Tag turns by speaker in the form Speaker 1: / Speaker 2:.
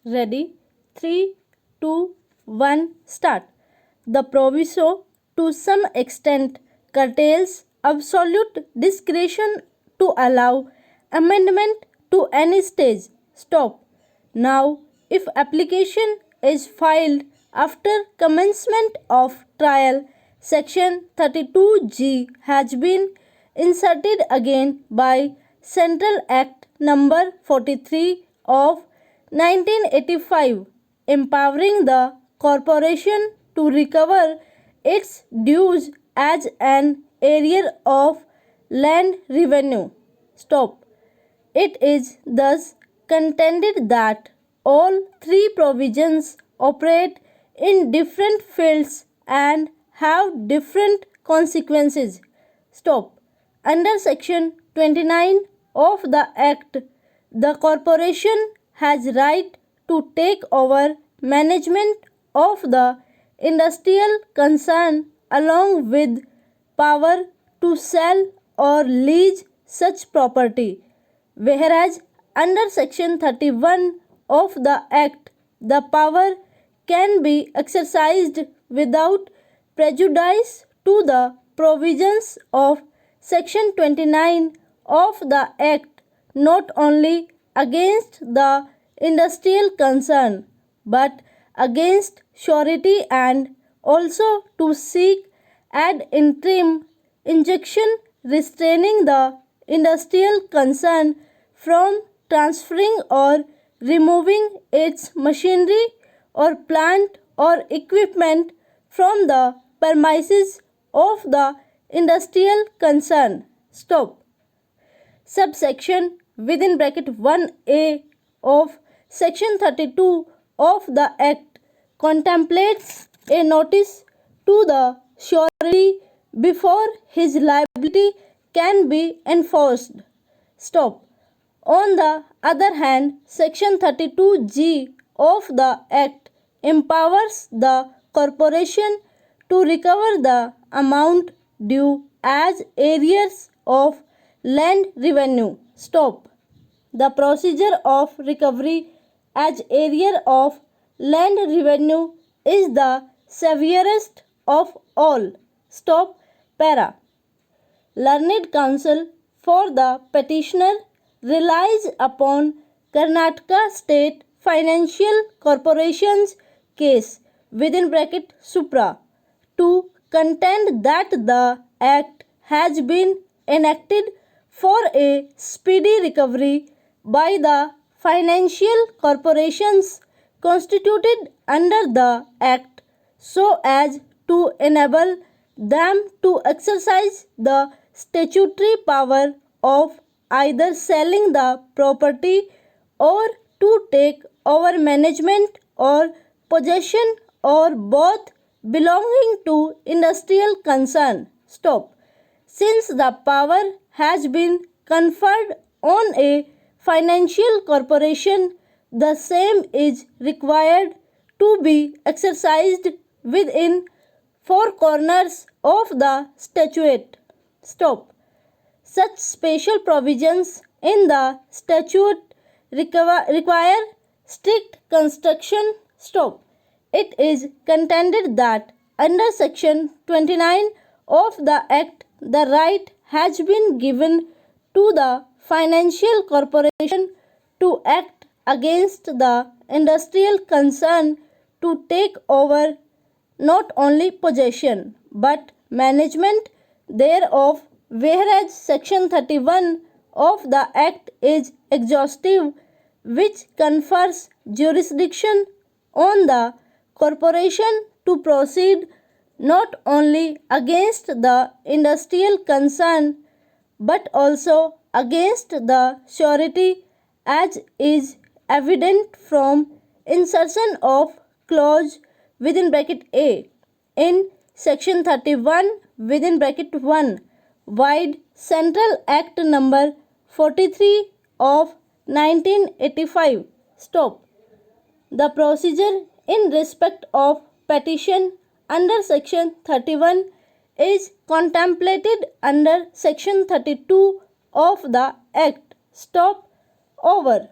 Speaker 1: Ready? 3, 2, 1, start. The proviso, to some extent, curtails absolute discretion to allow amendment to any stage. Stop. Now, if application is filed after commencement of trial, Section 32G has been inserted again by Central Act number 43 of 1985, empowering the corporation to recover its dues as an area of land revenue. Stop. It is thus contended that all three provisions operate in different fields and have different consequences. Stop. Under Section 29 of the Act, the corporation has right to take over management of the industrial concern along with power to sell or lease such property, whereas under Section 31 of the Act, the power can be exercised without prejudice to the provisions of Section 29 of the Act, not only against the industrial concern but against surety and also to seek ad interim injunction restraining the industrial concern from transferring or removing its machinery or plant or equipment from the premises of the industrial concern. Stop. Subsection within bracket 1A of Section 32 of the Act contemplates a notice to the surety before his liability can be enforced. Stop. On the other hand, Section 32G of the Act empowers the corporation to recover the amount due as arrears of land revenue. Stop. The procedure of recovery as arrear of land revenue is the severest of all. Stop. Para. Learned counsel for the petitioner relies upon Karnataka State Financial Corporation's case within bracket Supra to contend that the Act has been enacted for a speedy recovery by the financial corporations constituted under the Act so as to enable them to exercise the statutory power of either selling the property or to take over management or possession or both belonging to industrial concern. Stop. Since the power has been conferred on a financial corporation, the same is required to be exercised within four corners of the statute. Stop. Such special provisions in the statute require strict construction. Stop. It is contended that under Section 29 of the Act, the right has been given to the financial corporation to act against the industrial concern to take over not only possession but management thereof, whereas Section 31 of the Act is exhaustive, which confers jurisdiction on the corporation to proceed not only against the industrial concern but also against the surety, as is evident from insertion of clause within bracket A in Section 31 within bracket 1 wide Central Act number 43 of 1985. Stop. The procedure in respect of petition under Section 31 is contemplated under Section 32 of the Act. Stop. Over.